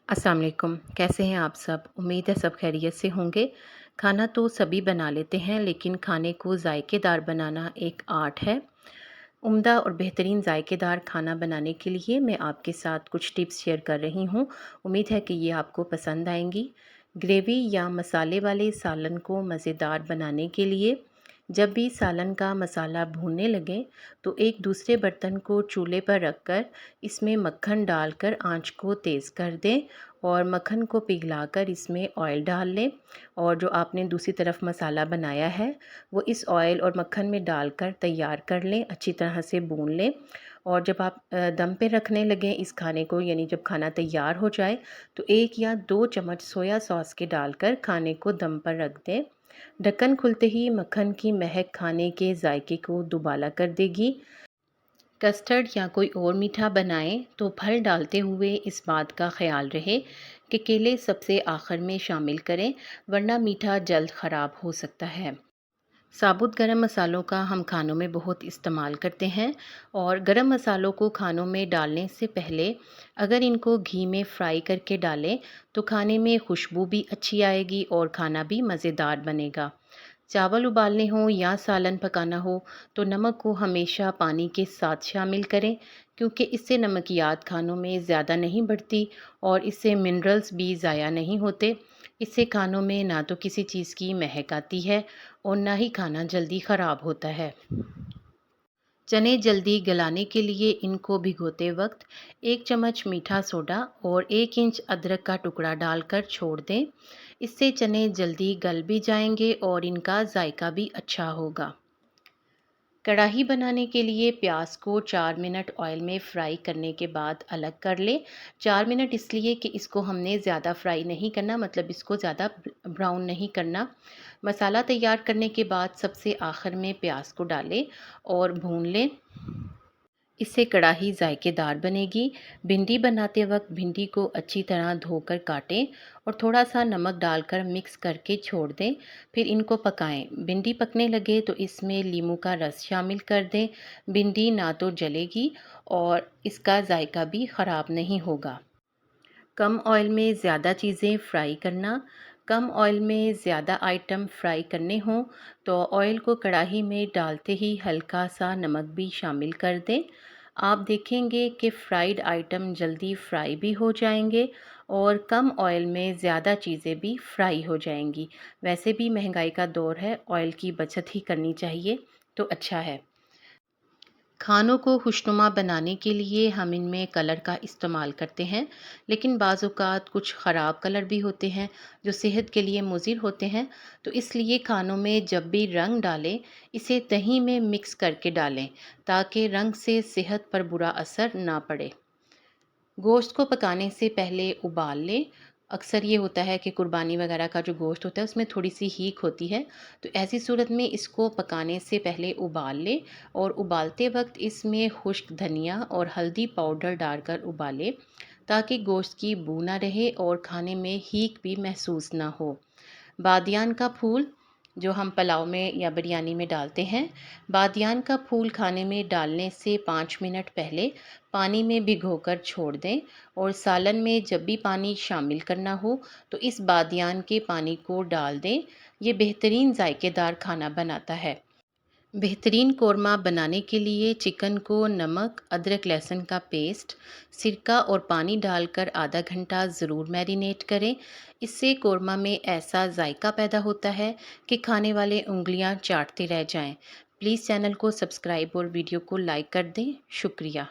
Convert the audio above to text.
अस्सलाम वालेकुम। कैसे हैं आप सब? उम्मीद है सब खैरियत से होंगे। खाना तो सभी बना लेते हैं, लेकिन खाने को ज़ायकेदार बनाना एक आर्ट है। उम्दा और बेहतरीन ज़ायकेदार खाना बनाने के लिए मैं आपके साथ कुछ टिप्स शेयर कर रही हूँ। उम्मीद है कि ये आपको पसंद आएँगी। ग्रेवी या मसाले वाले सालन को मज़ेदार बनाने के लिए जब भी सालन का मसाला भूनने लगे तो एक दूसरे बर्तन को चूल्हे पर रखकर इसमें मक्खन डालकर आंच को तेज़ कर दें और मक्खन को पिघलाकर इसमें ऑयल डाल लें। और जो आपने दूसरी तरफ मसाला बनाया है वो इस ऑयल और मक्खन में डालकर तैयार कर लें, अच्छी तरह से भून लें। और जब आप दम पे रखने लगें इस खाने को, यानी जब खाना तैयार हो जाए तो 1 या 2 चम्मच सोया सॉस के डालकर खाने को दम पर रख दें। ढक्कन खुलते ही मक्खन की महक खाने के जायके को दुबाला कर देगी। कस्टर्ड या कोई और मीठा बनाएं तो फल डालते हुए इस बात का ख्याल रहे कि केले सबसे आखिर में शामिल करें, वरना मीठा जल्द ख़राब हो सकता है। साबुत गरम मसालों का हम खानों में बहुत इस्तेमाल करते हैं और गरम मसालों को खानों में डालने से पहले अगर इनको घी में फ्राई करके डालें तो खाने में खुशबू भी अच्छी आएगी और खाना भी मज़ेदार बनेगा। चावल उबालने हो या सालन पकाना हो तो नमक को हमेशा पानी के साथ शामिल करें, क्योंकि इससे नमकियात खानों में ज़्यादा नहीं बढ़ती और इससे मिनरल्स भी ज़ाया नहीं होते। इससे खानों में ना तो किसी चीज़ की महक आती है और ना ही खाना जल्दी ख़राब होता है। चने जल्दी गलाने के लिए इनको भिगोते वक्त 1 चम्मच मीठा सोडा और 1 इंच अदरक का टुकड़ा डालकर छोड़ दें। इससे चने जल्दी गल भी जाएंगे और इनका जायका भी अच्छा होगा। कढ़ाई बनाने के लिए प्याज को 4 मिनट ऑयल में फ्राई करने के बाद अलग कर लें। 4 मिनट इसलिए कि इसको हमने ज़्यादा फ्राई नहीं करना, मतलब इसको ज़्यादा ब्राउन नहीं करना। मसाला तैयार करने के बाद सबसे आखिर में प्याज को डालें और भून लें। इससे कढ़ाई जायकेदार बनेगी। भिंडी बनाते वक्त भिंडी को अच्छी तरह धोकर काटें और थोड़ा सा नमक डालकर मिक्स करके छोड़ दें। फिर इनको पकाएं। भिंडी पकने लगे तो इसमें नींबू का रस शामिल कर दें। भिंडी ना तो जलेगी और इसका जायका भी ख़राब नहीं होगा। कम ऑयल में ज़्यादा चीज़ें फ्राई करना। कम ऑयल में ज़्यादा आइटम फ्राई करने हों तो ऑयल को कढ़ाई में डालते ही हल्का सा नमक भी शामिल कर दें। आप देखेंगे कि फ्राइड आइटम जल्दी फ्राई भी हो जाएंगे और कम ऑयल में ज़्यादा चीज़ें भी फ्राई हो जाएंगी। वैसे भी महंगाई का दौर है, ऑयल की बचत ही करनी चाहिए तो अच्छा है। खानों को खुशनुमा बनाने के लिए हम इनमें कलर का इस्तेमाल करते हैं, लेकिन बाज़ औक़ात कुछ ख़राब कलर भी होते हैं जो सेहत के लिए मुज़िर होते हैं। तो इसलिए खानों में जब भी रंग डालें इसे दही में मिक्स करके डालें, ताकि रंग से सेहत पर बुरा असर ना पड़े। गोश्त को पकाने से पहले उबाल लें। अक्सर ये होता है कि कुर्बानी वगैरह का जो गोश्त होता है उसमें थोड़ी सी हीक होती है, तो ऐसी सूरत में इसको पकाने से पहले उबाल लें और उबालते वक्त इसमें खुश्क धनिया और हल्दी पाउडर डालकर उबालें, ताकि गोश्त की बू ना रहे और खाने में हीक भी महसूस ना हो। बादियान का फूल जो हम पुलाव में या बिरयानी में डालते हैं, बादियान का फूल खाने में डालने से 5 मिनट पहले पानी में भिगोकर छोड़ दें और सालन में जब भी पानी शामिल करना हो तो इस बादियान के पानी को डाल दें। ये बेहतरीन जायकेदार खाना बनाता है। बेहतरीन कोरमा बनाने के लिए चिकन को नमक, अदरक लहसुन का पेस्ट, सिरका और पानी डालकर आधा घंटा ज़रूर मैरिनेट करें। इससे कोरमा में ऐसा जायका पैदा होता है कि खाने वाले उंगलियां चाटते रह जाएं। प्लीज़ चैनल को सब्सक्राइब और वीडियो को लाइक कर दें। शुक्रिया।